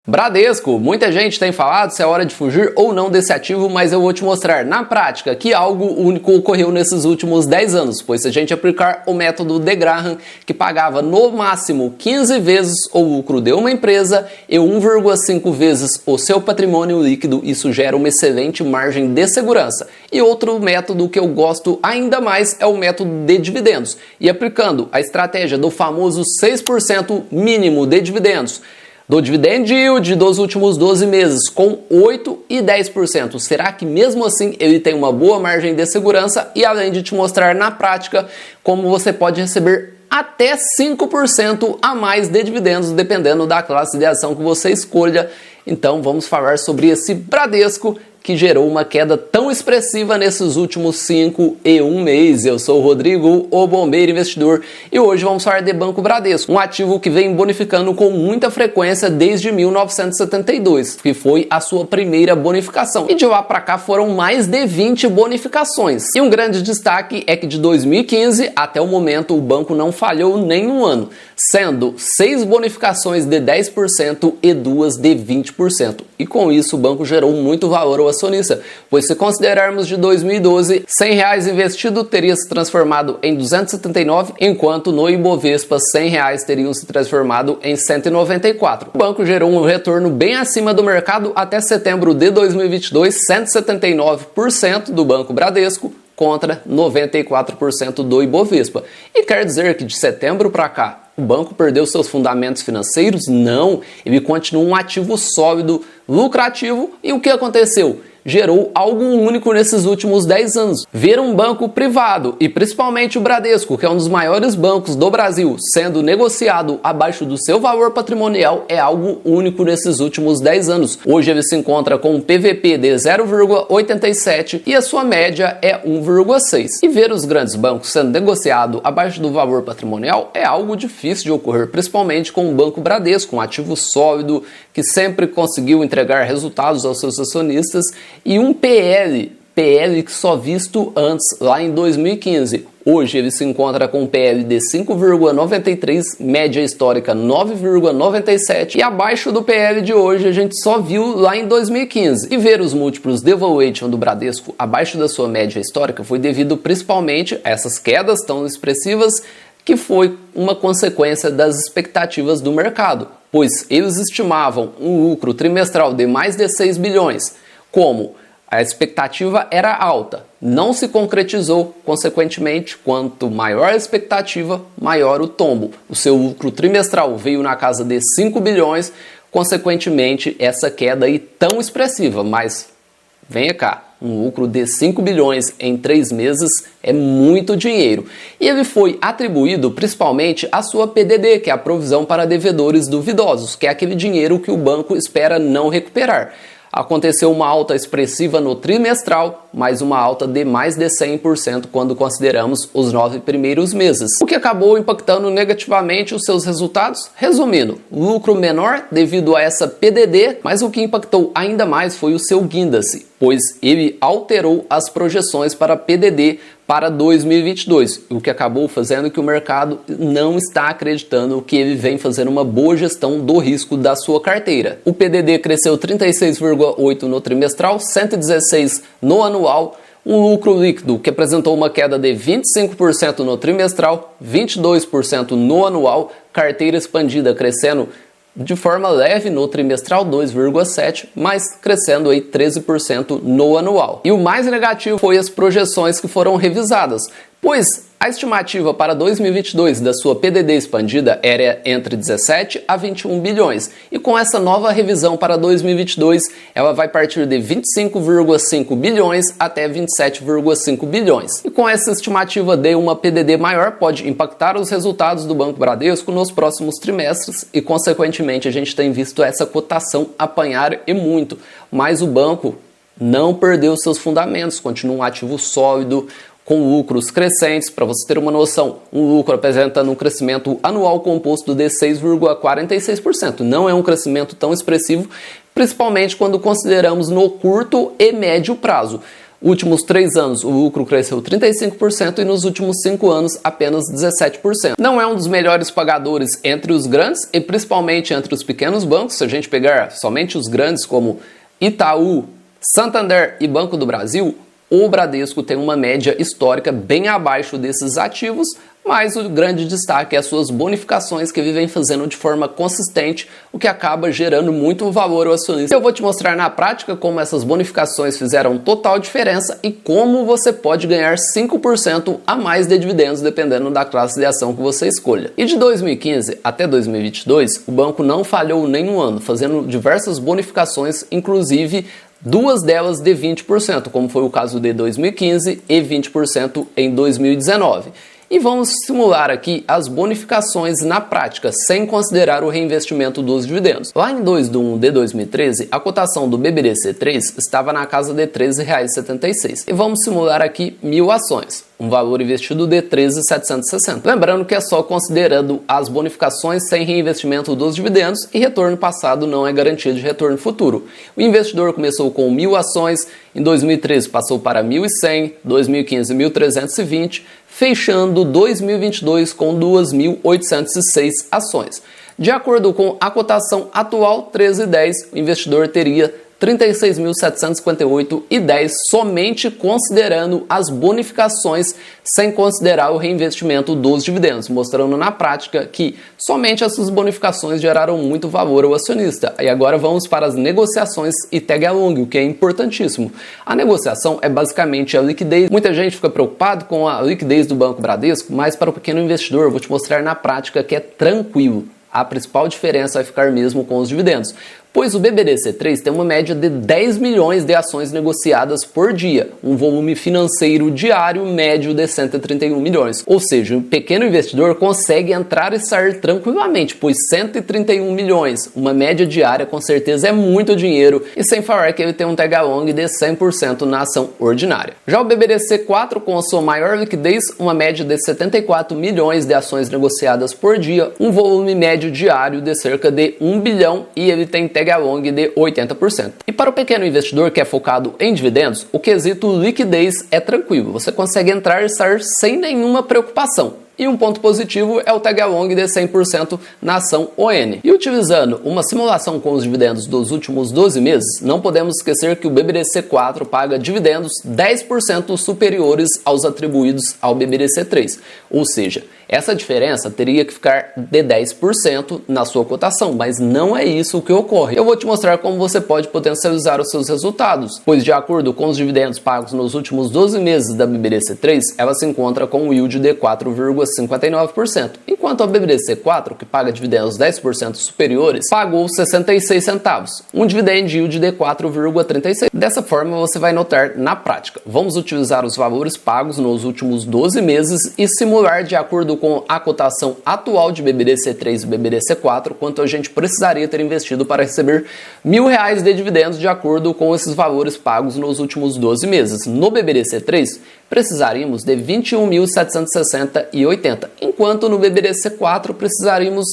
Bradesco, muita gente tem falado se é hora de fugir ou não desse ativo, mas eu vou te mostrar na prática que algo único ocorreu nesses últimos 10 anos, pois se a gente aplicar o método de Graham, que pagava no máximo 15 vezes o lucro de uma empresa e 1,5 vezes o seu patrimônio líquido, isso gera uma excelente margem de segurança. E outro método que eu gosto ainda mais é o método de dividendos, e aplicando a estratégia do famoso 6% mínimo de dividendos, do dividend yield dos últimos 12 meses com 8% e 10%. Será que mesmo assim ele tem uma boa margem de segurança? E além de te mostrar na prática como você pode receber até 5% a mais de dividendos, dependendo da classe de ação que você escolha. Então vamos falar sobre esse Bradesco que gerou uma queda tão expressiva nesses últimos 5 e 1 mês. Eu sou o Rodrigo, o Bombeiro Investidor, e hoje vamos falar de Banco Bradesco, um ativo que vem bonificando com muita frequência desde 1972, que foi a sua primeira bonificação. E de lá para cá foram mais de 20 bonificações. E um grande destaque é que de 2015 até o momento o banco não falhou nenhum ano, sendo 6 bonificações de 10% e 2 de 20%. E com isso o banco gerou muito valor ao acionista, pois se considerarmos de 2012, R$100 investido teria se transformado em 279, enquanto no Ibovespa R$100 teriam se transformado em 194. O banco gerou um retorno bem acima do mercado até setembro de 2022, 179% do Banco Bradesco contra 94% do Ibovespa. E quer dizer que de setembro para cá o banco perdeu seus fundamentos financeiros? Não, ele continua um ativo sólido, lucrativo. E o que aconteceu? Gerou algo único nesses últimos 10 anos. Ver um banco privado, e principalmente o Bradesco, que é um dos maiores bancos do Brasil, sendo negociado abaixo do seu valor patrimonial, é algo único nesses últimos 10 anos. Hoje ele se encontra com um PVP de 0,87 e a sua média é 1,6. E ver os grandes bancos sendo negociado abaixo do valor patrimonial é algo difícil de ocorrer, principalmente com o Banco Bradesco, um ativo sólido que sempre conseguiu entregar resultados aos seus acionistas, e um PL que só visto antes, lá em 2015. Hoje ele se encontra com um PL de 5,93, média histórica 9,97, e abaixo do PL de hoje a gente só viu lá em 2015. E ver os múltiplos de valuation do Bradesco abaixo da sua média histórica foi devido principalmente a essas quedas tão expressivas, que foi uma consequência das expectativas do mercado, pois eles estimavam um lucro trimestral de mais de 6 bilhões. Como a expectativa era alta, não se concretizou, consequentemente, quanto maior a expectativa, maior o tombo. O seu lucro trimestral veio na casa de 5 bilhões, consequentemente, essa queda aí tão expressiva. Mas, venha cá, um lucro de 5 bilhões em 3 meses é muito dinheiro. E ele foi atribuído principalmente à sua PDD, que é a provisão para devedores duvidosos, que é aquele dinheiro que o banco espera não recuperar. Aconteceu uma alta expressiva no trimestral, mas uma alta de mais de 100% quando consideramos os 9 primeiros meses, o que acabou impactando negativamente os seus resultados. Resumindo, lucro menor devido a essa PDD, mas o que impactou ainda mais foi o seu guindaste, pois ele alterou as projeções para PDD para 2022, o que acabou fazendo que o mercado não está acreditando que ele vem fazendo uma boa gestão do risco da sua carteira. O PDD cresceu 36,8% no trimestral, 116% no anual, um lucro líquido que apresentou uma queda de 25% no trimestral, 22% no anual, carteira expandida crescendo de forma leve no trimestral, 2,7%, mas crescendo aí 13% no anual. E o mais negativo foi as projeções que foram revisadas, pois a estimativa para 2022 da sua PDD expandida era entre 17 a 21 bilhões. E com essa nova revisão para 2022, ela vai partir de 25,5 bilhões até 27,5 bilhões. E com essa estimativa de uma PDD maior, pode impactar os resultados do Banco Bradesco nos próximos trimestres e, consequentemente, a gente tem visto essa cotação apanhar e muito. Mas o banco não perdeu seus fundamentos, continua um ativo sólido, com lucros crescentes. Para você ter uma noção, um lucro apresentando um crescimento anual composto de 6,46%. Não é um crescimento tão expressivo, principalmente quando consideramos no curto e médio prazo. últimos 3 anos o lucro cresceu 35% e nos últimos 5 anos apenas 17%. Não é um dos melhores pagadores entre os grandes e principalmente entre os pequenos bancos. Se a gente pegar somente os grandes como Itaú, Santander e Banco do Brasil, o Bradesco tem uma média histórica bem abaixo desses ativos, mas o grande destaque é as suas bonificações que vivem fazendo de forma consistente, o que acaba gerando muito valor ao acionista. Eu vou te mostrar na prática como essas bonificações fizeram total diferença e como você pode ganhar 5% a mais de dividendos dependendo da classe de ação que você escolha. E de 2015 até 2022, o banco não falhou nenhum ano, fazendo diversas bonificações, inclusive 2 delas de 20%, como foi o caso de 2015 e 20% em 2019. E vamos simular aqui as bonificações na prática, sem considerar o reinvestimento dos dividendos. Lá em 2/1 de 2013, a cotação do BBDC3 estava na casa de R$ 13,76. E vamos simular aqui 1.000 ações, um valor investido de R$ 13.760. Lembrando que é só considerando as bonificações sem reinvestimento dos dividendos e retorno passado não é garantia de retorno futuro. O investidor começou com 1.000 ações, em 2013 passou para 1.100, 2015 1.320, fechando 2022 com 2.806 ações. De acordo com a cotação atual 13,10, o investidor teria 36.758,10 somente considerando as bonificações sem considerar o reinvestimento dos dividendos, mostrando na prática que somente essas bonificações geraram muito valor ao acionista. E agora vamos para as negociações e tag along, o que é importantíssimo. A negociação é basicamente a liquidez. Muita gente fica preocupado com a liquidez do Banco Bradesco, mas para o pequeno investidor eu vou te mostrar na prática que é tranquilo. A principal diferença vai ficar mesmo com os dividendos, pois o BBDC3 tem uma média de 10 milhões de ações negociadas por dia, um volume financeiro diário médio de 131 milhões. Ou seja, o pequeno investidor consegue entrar e sair tranquilamente, pois 131 milhões, uma média diária, com certeza é muito dinheiro, e sem falar que ele tem um tag along de 100% na ação ordinária. Já o BBDC4, com a sua maior liquidez, uma média de 74 milhões de ações negociadas por dia, um volume médio diário de cerca de 1 bilhão e ele tem tag along de 80%. E para o pequeno investidor que é focado em dividendos, o quesito liquidez é tranquilo, você consegue entrar e sair sem nenhuma preocupação. E um ponto positivo é o tag along de 100% na ação ON. E utilizando uma simulação com os dividendos dos últimos 12 meses, não podemos esquecer que o BBDC4 paga dividendos 10% superiores aos atribuídos ao BBDC3. Ou seja, essa diferença teria que ficar de 10% na sua cotação, mas não é isso o que ocorre. Eu vou te mostrar como você pode potencializar os seus resultados, pois de acordo com os dividendos pagos nos últimos 12 meses da BBDC3, ela se encontra com um yield de 4,59%, enquanto a BBDC4, que paga dividendos 10% superiores, pagou 66 centavos, um dividend yield de 4,36%. Dessa forma você vai notar na prática. Vamos utilizar os valores pagos nos últimos 12 meses e simular de acordo com a cotação atual de BBDC3 e BBDC4, quanto a gente precisaria ter investido para receber R$1.000 de dividendos de acordo com esses valores pagos nos últimos 12 meses. No BBDC3, precisaríamos de 21.760,80, enquanto no BBDC4 precisaríamos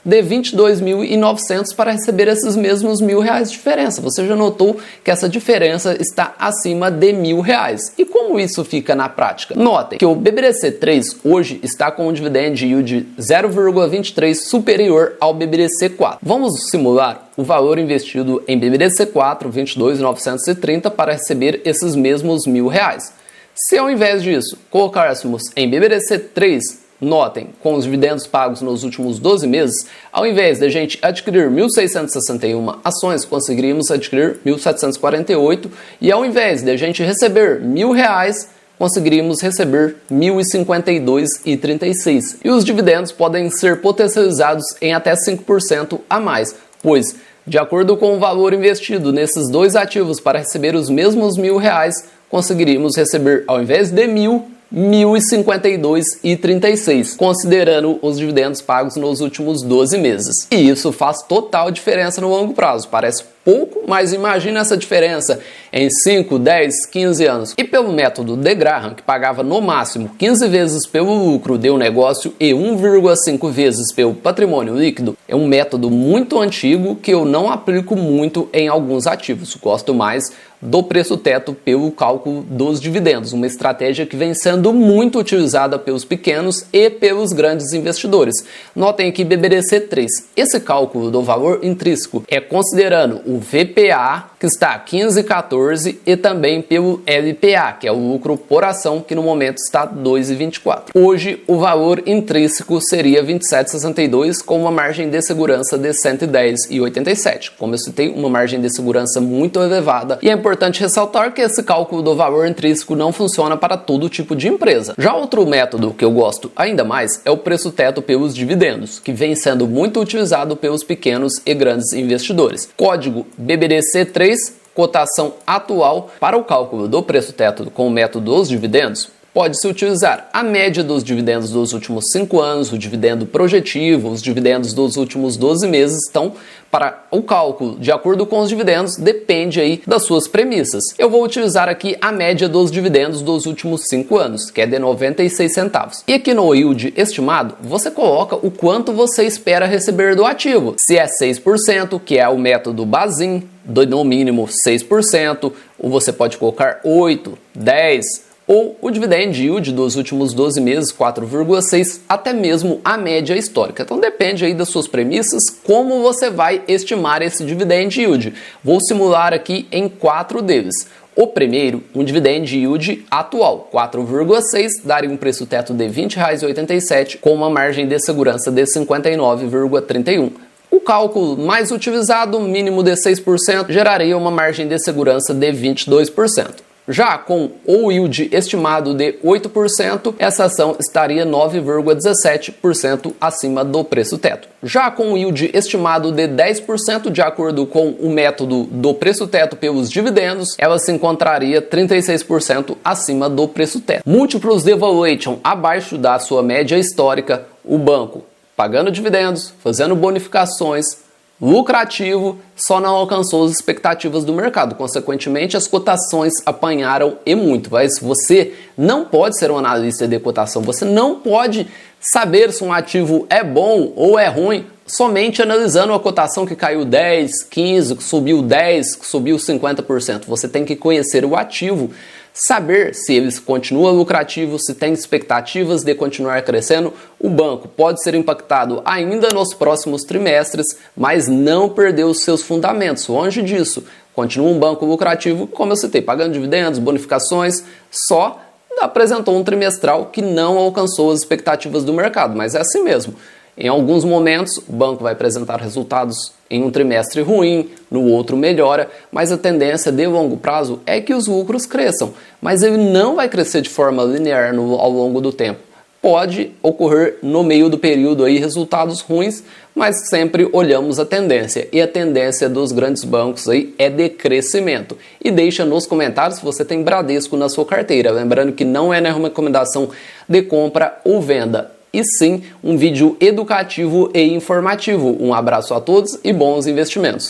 de 22.900 para receber esses mesmos R$1.000 de diferença. Você já notou que essa diferença está acima de R$1.000. E como isso fica na prática? Notem que o BBDC3 hoje está com um dividend yield 0,23 superior ao BBDC4. Vamos simular o valor investido em BBDC4, 22.930, para receber esses mesmos R$1.000. Se ao invés disso colocássemos em BBDC3, notem, com os dividendos pagos nos últimos 12 meses, ao invés de a gente adquirir 1.661 ações, conseguiríamos adquirir 1.748 e ao invés de a gente receber R$1.000, conseguiríamos receber R$1.052,36. E os dividendos podem ser potencializados em até 5% a mais, pois, de acordo com o valor investido nesses dois ativos para receber os mesmos R$1.000, conseguiríamos receber, ao invés de R$1.052,36, considerando os dividendos pagos nos últimos 12 meses. E isso faz total diferença no longo prazo. Parece pouco, mas imagina essa diferença em 5, 10, 15 anos. E pelo método de Graham, que pagava no máximo 15 vezes pelo lucro de um negócio e 1,5 vezes pelo patrimônio líquido, é um método muito antigo que eu não aplico muito em alguns ativos. Gosto mais do preço teto pelo cálculo dos dividendos, uma estratégia que vem sendo muito utilizada pelos pequenos e pelos grandes investidores. Notem aqui BBDC3, esse cálculo do valor intrínseco é considerando o VPA, que está 15,14, e também pelo LPA, que é o lucro por ação, que no momento está 2,24. Hoje o valor intrínseco seria 27,62, com uma margem de segurança de 110,87. Como eu citei, uma margem de segurança muito elevada, e é importante ressaltar que esse cálculo do valor intrínseco não funciona para todo tipo de empresa. Já outro método que eu gosto ainda mais é o preço teto pelos dividendos, que vem sendo muito utilizado pelos pequenos e grandes investidores. Código BBDC3, cotação atual. Para o cálculo do preço teto com o método dos dividendos, pode-se utilizar a média dos dividendos dos últimos 5 anos, o dividendo projetivo, os dividendos dos últimos 12 meses. Então, para o cálculo de acordo com os dividendos, depende aí das suas premissas. Eu vou utilizar aqui a média dos dividendos dos últimos 5 anos, que é de 96 centavos. E aqui no yield estimado, você coloca o quanto você espera receber do ativo. Se é 6%, que é o método Bazin, no mínimo 6%, ou você pode colocar 8%, 10%, ou o dividend yield dos últimos 12 meses, 4,6%, até mesmo a média histórica. Então depende aí das suas premissas, como você vai estimar esse dividend yield. Vou simular aqui em 4 deles. O primeiro, um dividend yield atual, 4,6, daria um preço teto de R$ 20,87, com uma margem de segurança de 59,31. O cálculo mais utilizado, mínimo de 6%, geraria uma margem de segurança de 22%. Já com o yield estimado de 8%, essa ação estaria 9,17% acima do preço teto. Já com o yield estimado de 10%, de acordo com o método do preço teto pelos dividendos, ela se encontraria 36% acima do preço teto. Múltiplos de valuation abaixo da sua média histórica, o banco pagando dividendos, fazendo bonificações, lucrativo, só não alcançou as expectativas do mercado. Consequentemente, as cotações apanharam e muito. Mas você não pode ser um analista de cotação. Você não pode saber se um ativo é bom ou é ruim somente analisando a cotação que caiu 10, 15, que subiu 10, que subiu 50%. Você tem que conhecer o ativo, saber se ele continua lucrativo, se tem expectativas de continuar crescendo. O banco pode ser impactado ainda nos próximos trimestres, mas não perdeu os seus fundamentos. Longe disso, continua um banco lucrativo, como eu citei, pagando dividendos, bonificações, só apresentou um trimestral que não alcançou as expectativas do mercado, mas é assim mesmo. Em alguns momentos, o banco vai apresentar resultados em um trimestre ruim, no outro melhora, mas a tendência de longo prazo é que os lucros cresçam, mas ele não vai crescer de forma linear ao longo do tempo. Pode ocorrer no meio do período aí resultados ruins, mas sempre olhamos a tendência, e a tendência dos grandes bancos aí é de crescimento. E deixa nos comentários se você tem Bradesco na sua carteira, lembrando que não é nenhuma recomendação de compra ou venda, e sim um vídeo educativo e informativo. Um abraço a todos e bons investimentos!